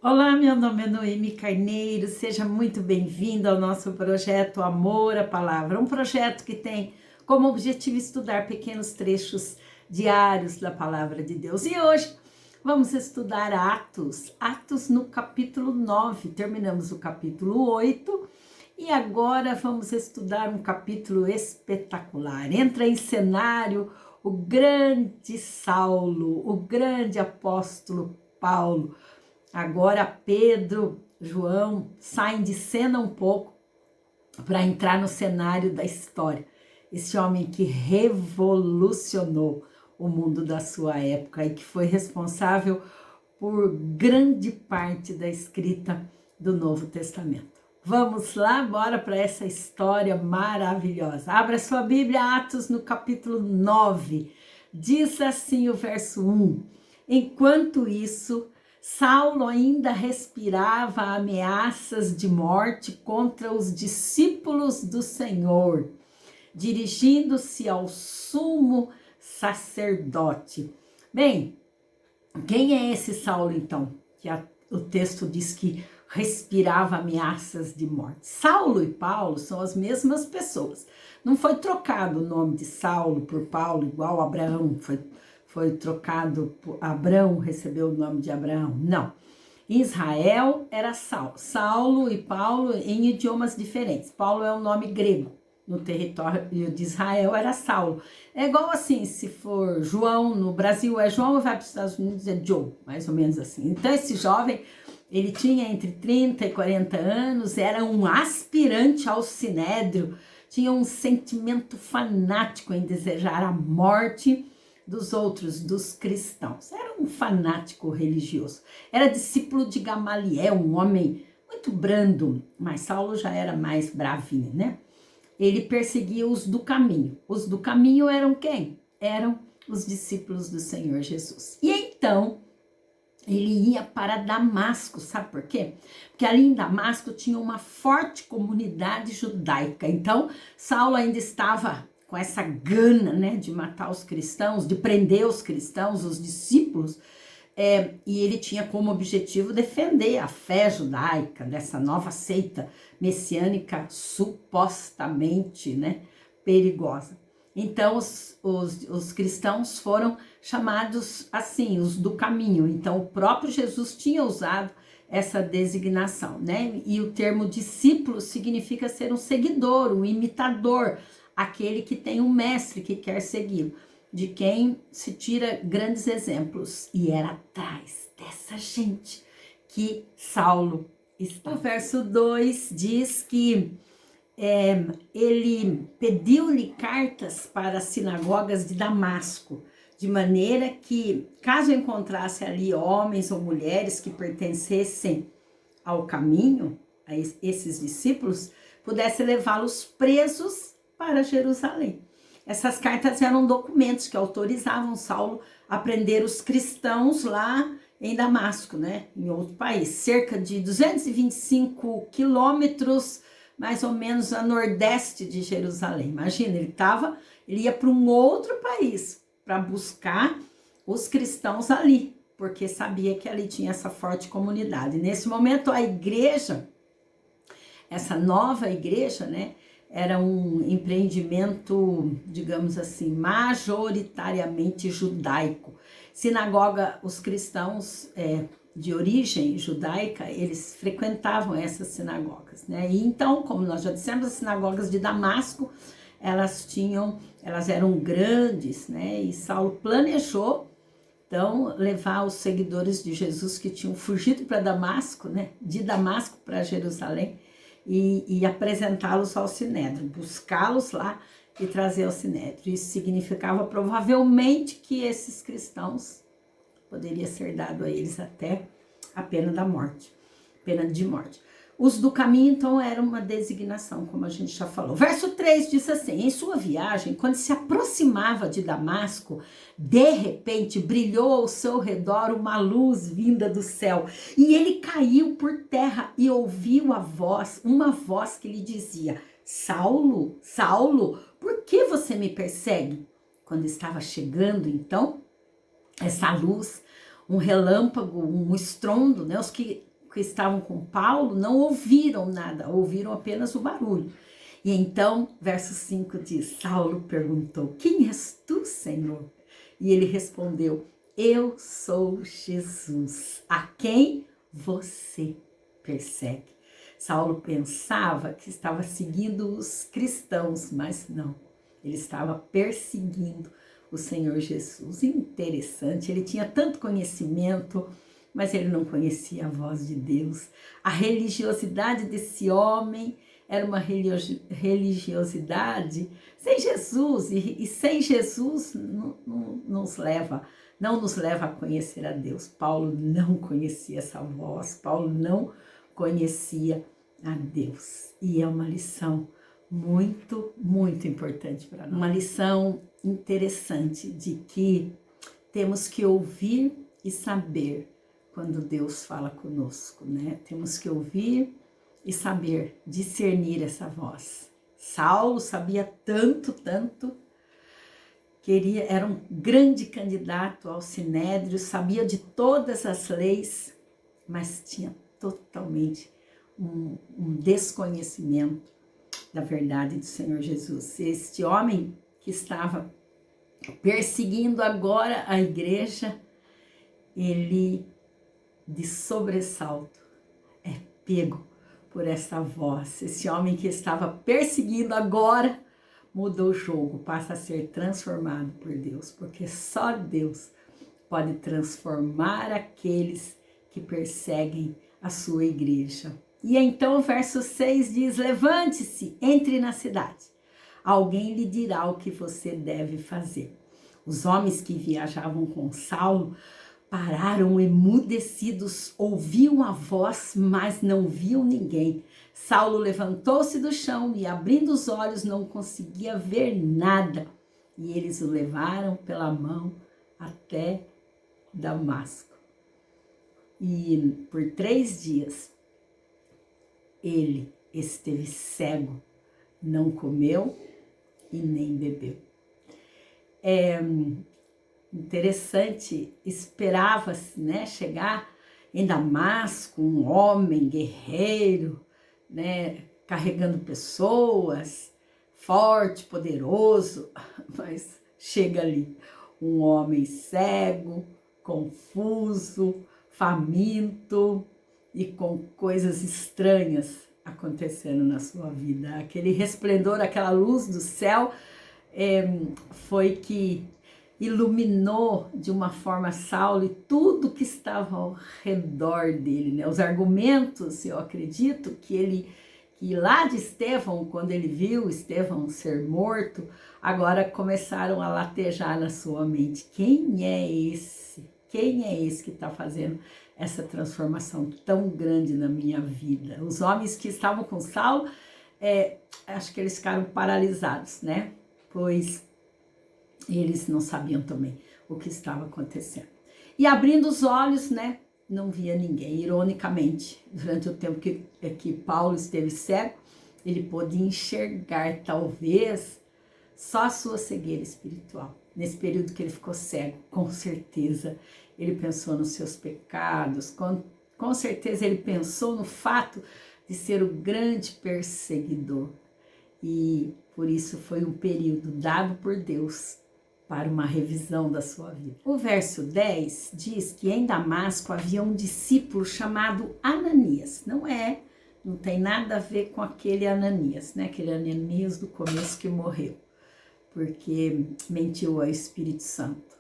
Olá, meu nome é Noemi Carneiro, seja muito bem-vindo ao nosso projeto Amor à Palavra, um projeto que tem como objetivo estudar pequenos trechos diários da Palavra de Deus. E hoje vamos estudar Atos no capítulo 9, terminamos o capítulo 8 e agora vamos estudar um capítulo espetacular. Entra em cenário o grande Saulo, o grande apóstolo Paulo. Agora Pedro, João saem de cena um pouco para entrar no cenário da história. Esse homem que revolucionou o mundo da sua época e que foi responsável por grande parte da escrita do Novo Testamento. Vamos lá, bora para essa história maravilhosa. Abra sua Bíblia, Atos no capítulo 9. Diz assim o verso 1. Enquanto isso, Saulo ainda respirava ameaças de morte contra os discípulos do Senhor, dirigindo-se ao sumo sacerdote. Bem, quem é esse Saulo então? O texto diz que respirava ameaças de morte. Saulo e Paulo são as pessoas. Não foi trocado o nome de Saulo por Paulo, igual Abraão foi trocado, Abraão recebeu o nome de Abraão, não. Em Israel era Saulo e Paulo em idiomas diferentes. Paulo é um nome grego, no território de Israel era Saulo. É igual assim, se for João, no Brasil é João, vai para os Estados Unidos é Joe, mais ou menos assim. Então esse jovem, ele tinha entre 30 e 40 anos, era um aspirante ao sinédrio, tinha um sentimento fanático em desejar a morte dos outros, dos cristãos. Era um fanático religioso. Era discípulo de Gamaliel, um homem muito brando, mas Saulo já era mais bravinho, né? Ele perseguia os do caminho. Os do caminho eram quem? Eram os discípulos do Senhor Jesus. E então, ele ia para Damasco, sabe por quê? Porque ali em Damasco tinha uma forte comunidade judaica. Então, Saulo ainda estava com essa gana, né, de matar os cristãos, de prender os cristãos, os discípulos, e ele tinha como objetivo defender a fé judaica, dessa nova seita messiânica supostamente, né, perigosa. Então, os cristãos foram chamados assim, os do caminho. Então, o próprio Jesus tinha usado essa designação, né? E o termo discípulo significa ser um seguidor, um imitador, aquele que tem um mestre que quer segui-lo, de quem se tira grandes exemplos. E era atrás dessa gente que Saulo está. O verso 2 diz que ele pediu-lhe cartas para as sinagogas de Damasco, de maneira que, caso encontrasse ali homens ou mulheres que pertencessem ao caminho, a esses discípulos, pudesse levá-los presos para Jerusalém. Essas cartas eram documentos que autorizavam Saulo a prender os cristãos lá em Damasco, né, em outro país, cerca de 225 quilômetros, mais ou menos a nordeste de Jerusalém. Imagina, ele ia para um outro país para buscar os cristãos ali, porque sabia que ali tinha essa forte comunidade. Nesse momento, a igreja, essa nova igreja, né, era um empreendimento, digamos assim, majoritariamente judaico. Sinagoga, os cristãos de origem judaica, eles frequentavam essas sinagogas, né? E então, como nós já dissemos, as sinagogas de Damasco, elas eram grandes, né? E Saulo planejou, então, levar os seguidores de Jesus que tinham fugido para Damasco, né? De Damasco para Jerusalém, e apresentá-los ao Sinédrio, buscá-los lá e trazer ao Sinédrio. Isso significava provavelmente que esses cristãos poderia ser dado a eles até a pena da morte, pena de morte. Os do caminho, então, era uma designação, como a gente já falou. Verso 3 diz assim: em sua viagem, quando se aproximava de Damasco, de repente brilhou ao seu redor uma luz vinda do céu, e ele caiu por terra e ouviu uma voz que lhe dizia: Saulo, Saulo, por que você me persegue? Quando estava chegando, então, essa luz, um relâmpago, um estrondo, né? Os que que estavam com Paulo não ouviram nada, ouviram apenas o barulho. E então, verso 5 diz, Saulo perguntou, quem és tu, Senhor? E ele respondeu, eu sou Jesus, a quem você persegue. Saulo pensava que estava seguindo os cristãos, mas não, ele estava perseguindo o Senhor Jesus. Interessante, ele tinha tanto conhecimento, mas ele não conhecia a voz de Deus. A religiosidade desse homem era uma religiosidade sem Jesus, e sem Jesus não nos leva a conhecer a Deus. Paulo não conhecia essa voz, Paulo não conhecia a Deus. E é uma lição muito, muito importante para nós. Uma lição interessante de que temos que ouvir e saber quando Deus fala conosco, né? Temos que ouvir e saber discernir essa voz. Saulo sabia tanto, era um grande candidato ao Sinédrio, sabia de todas as leis, mas tinha totalmente um desconhecimento da verdade do Senhor Jesus. Este homem que estava perseguindo agora a igreja, ele de sobressalto é pego por essa voz. Esse homem que estava perseguindo agora mudou o jogo, passa a ser transformado por Deus, porque só Deus pode transformar aqueles que perseguem a sua igreja. E então o verso 6 diz, levante-se, entre na cidade, alguém lhe dirá o que você deve fazer. Os homens que viajavam com Saulo pararam emudecidos, ouviam a voz, mas não viam ninguém. Saulo levantou-se do chão e, abrindo os olhos, não conseguia ver nada. E eles o levaram pela mão até Damasco. E por 3 dias ele esteve cego, não comeu e nem bebeu. Interessante, esperava-se, né, chegar em Damasco um homem guerreiro, né, carregando pessoas, forte, poderoso, mas chega ali um homem cego, confuso, faminto e com coisas estranhas acontecendo na sua vida. Aquele resplendor, aquela luz do céu foi que iluminou de uma forma Saulo e tudo que estava ao redor dele, né? Os argumentos, eu acredito, que lá de Estevão, quando ele viu Estevão ser morto, agora começaram a latejar na sua mente. Quem é esse? Quem é esse que está fazendo essa transformação tão grande na minha vida? Os homens que estavam com Saulo, acho que eles ficaram paralisados, né? Pois eles não sabiam também o que estava acontecendo. E abrindo os olhos, né, não via ninguém. Ironicamente, durante o tempo que Paulo esteve cego, ele pôde enxergar, talvez, só a sua cegueira espiritual. Nesse período que ele ficou cego, com certeza, ele pensou nos seus pecados, com certeza ele pensou no fato de ser o grande perseguidor. E por isso foi um período dado por Deus para uma revisão da sua vida. O verso 10 diz que em Damasco havia um discípulo chamado Ananias. Não tem nada a ver com aquele Ananias, né? Aquele Ananias do começo que morreu, porque mentiu ao Espírito Santo.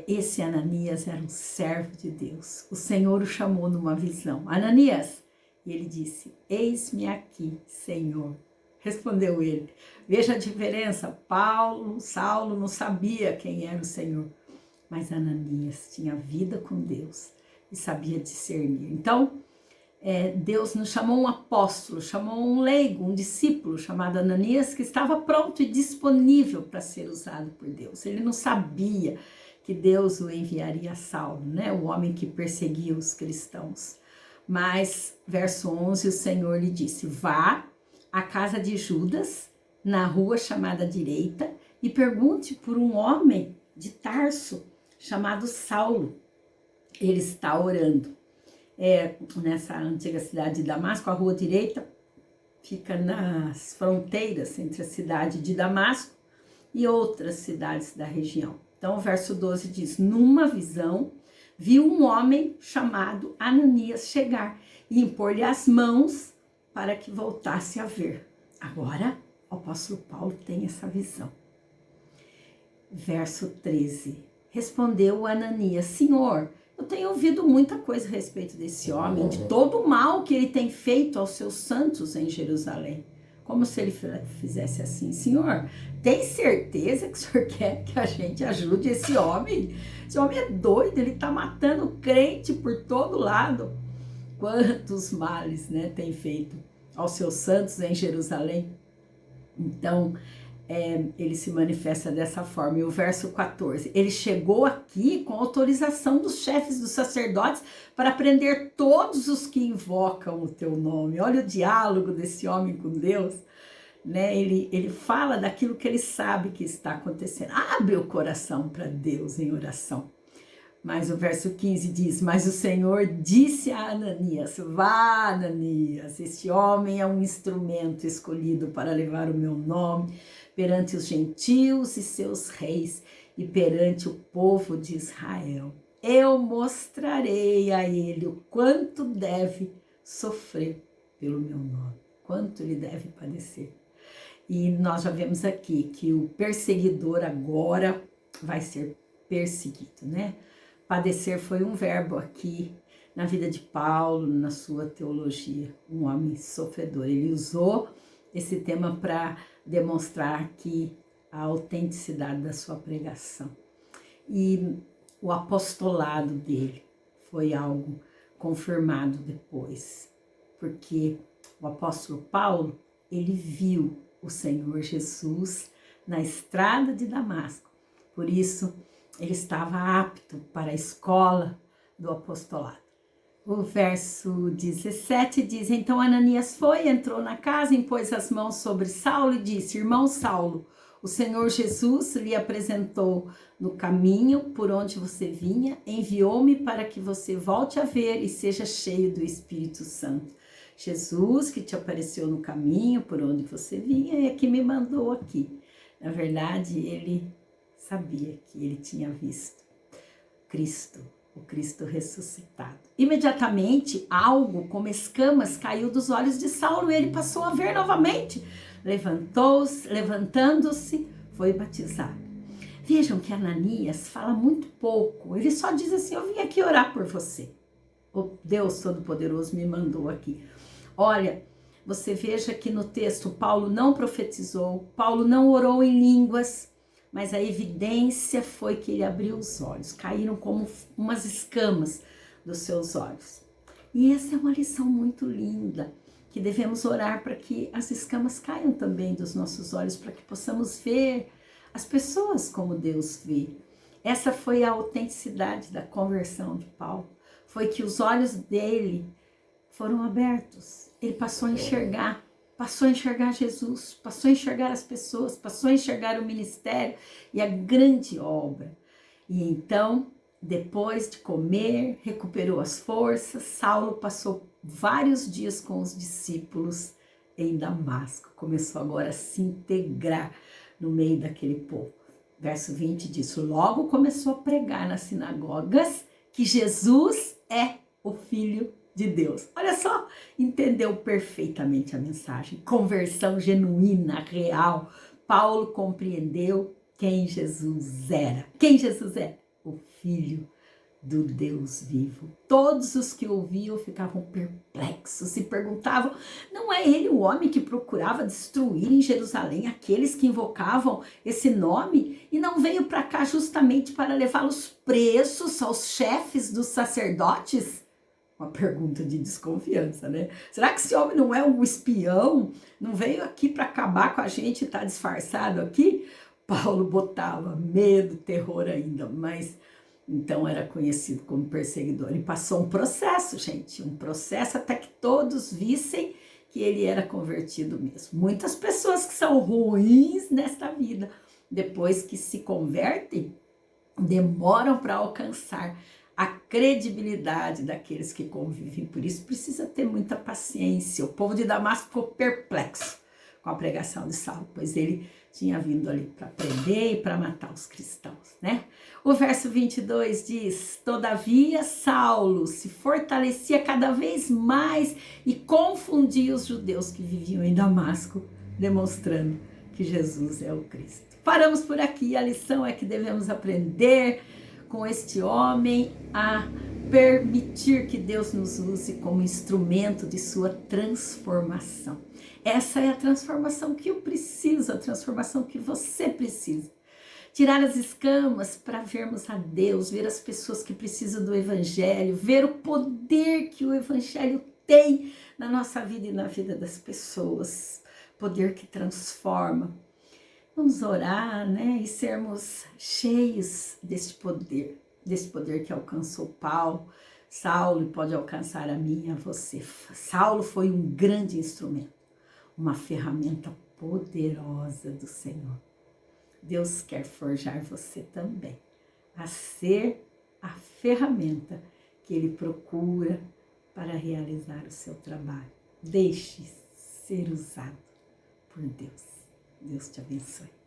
Esse Ananias era um servo de Deus. O Senhor o chamou numa visão. Ananias! E ele disse, eis-me aqui, Senhor. Respondeu ele. Veja a diferença, Saulo não sabia quem era o Senhor, mas Ananias tinha vida com Deus e sabia discernir. Então, Deus nos chamou um apóstolo, chamou um leigo, um discípulo chamado Ananias, que estava pronto e disponível para ser usado por Deus. Ele não sabia que Deus o enviaria a Saulo, né? O homem que perseguia os cristãos. Mas, verso 11, o Senhor lhe disse, vá à casa de Judas, na rua chamada Direita, e pergunte por um homem de Tarso, chamado Saulo. Ele está orando. nessa antiga cidade de Damasco, a rua direita fica nas fronteiras entre a cidade de Damasco e outras cidades da região. Então o verso 12 diz: numa visão, viu um homem chamado Ananias chegar e impor-lhe as mãos para que voltasse a ver. Agora o apóstolo Paulo tem essa visão. Verso 13, respondeu Ananias: Senhor, eu tenho ouvido muita coisa a respeito desse homem, de todo o mal que ele tem feito aos seus santos em Jerusalém. Como se ele fizesse assim: Senhor, tem certeza que o senhor quer que a gente ajude esse homem? Esse homem é doido, ele está matando crente por todo lado. Quantos males, né, tem feito aos seus santos em Jerusalém? Então, ele se manifesta dessa forma. E o verso 14, ele chegou aqui com autorização dos chefes dos sacerdotes para prender todos os que invocam o teu nome. Olha o diálogo desse homem com Deus, né? Ele fala daquilo que ele sabe que está acontecendo. Abre o coração para Deus em oração. Mas o verso 15 diz: mas o Senhor disse a Ananias: vá, Ananias, este homem é um instrumento escolhido para levar o meu nome perante os gentios e seus reis e perante o povo de Israel. Eu mostrarei a ele o quanto deve sofrer pelo meu nome, quanto ele deve padecer. E nós já vemos aqui que o perseguidor agora vai ser perseguido, né? Padecer foi um verbo aqui na vida de Paulo, na sua teologia, um homem sofredor. Ele usou esse tema para demonstrar aqui a autenticidade da sua pregação. E o apostolado dele foi algo confirmado depois, porque o apóstolo Paulo, ele viu o Senhor Jesus na estrada de Damasco. Por isso, ele estava apto para a escola do apostolado. O verso 17 diz: então Ananias foi, entrou na casa, impôs as mãos sobre Saulo e disse: irmão Saulo, o Senhor Jesus lhe apresentou no caminho por onde você vinha, enviou-me para que você volte a ver e seja cheio do Espírito Santo. Jesus que te apareceu no caminho por onde você vinha é que me mandou aqui. Na verdade, ele sabia que ele tinha visto Cristo, o Cristo ressuscitado. Imediatamente, algo como escamas caiu dos olhos de Saulo e ele passou a ver novamente. Levantando-se, foi batizado. Vejam que Ananias fala muito pouco. Ele só diz assim: eu vim aqui orar por você. O Deus Todo-Poderoso me mandou aqui. Olha, você veja que no texto Paulo não profetizou, Paulo não orou em línguas, mas a evidência foi que ele abriu os olhos, caíram como umas escamas dos seus olhos. E essa é uma lição muito linda, que devemos orar para que as escamas caiam também dos nossos olhos, para que possamos ver as pessoas como Deus vê. Essa foi a autenticidade da conversão de Paulo, foi que os olhos dele foram abertos, ele passou a enxergar Jesus, passou a enxergar as pessoas, passou a enxergar o ministério e a grande obra. E então, depois de comer, recuperou as forças, Saulo passou vários dias com os discípulos em Damasco, começou agora a se integrar no meio daquele povo. Verso 20 diz: logo começou a pregar nas sinagogas que Jesus é o Filho de Deus. Olha só, entendeu perfeitamente a mensagem. Conversão genuína, real. Paulo compreendeu quem Jesus era. Quem Jesus é? O Filho do Deus vivo. Todos os que ouviam ficavam perplexos e perguntavam: não é ele o homem que procurava destruir em Jerusalém aqueles que invocavam esse nome e não veio para cá justamente para levá-los presos aos chefes dos sacerdotes? Uma pergunta de desconfiança, né? Será que esse homem não é um espião? Não veio aqui para acabar com a gente e está disfarçado aqui? Paulo botava medo, terror ainda, mas então era conhecido como perseguidor. E passou um processo, gente, um processo até que todos vissem que ele era convertido mesmo. Muitas pessoas que são ruins nesta vida, depois que se convertem, demoram para alcançar a credibilidade daqueles que convivem. Por isso precisa ter muita paciência. O povo de Damasco ficou perplexo com a pregação de Saulo, pois ele tinha vindo ali para prender e para matar os cristãos, né? O verso 22 diz: todavia Saulo se fortalecia cada vez mais e confundia os judeus que viviam em Damasco, demonstrando que Jesus é o Cristo. Paramos por aqui. A lição é que devemos aprender com este homem a permitir que Deus nos use como instrumento de sua transformação. Essa é a transformação que eu preciso, a transformação que você precisa. Tirar as escamas para vermos a Deus, ver as pessoas que precisam do Evangelho, ver o poder que o Evangelho tem na nossa vida e na vida das pessoas. Poder que transforma. Vamos orar, né? E sermos cheios deste poder que alcançou Saulo e pode alcançar a mim e a você. Saulo foi um grande instrumento, uma ferramenta poderosa do Senhor. Deus quer forjar você também a ser a ferramenta que Ele procura para realizar o seu trabalho. Deixe ser usado por Deus. Deus te abençoe.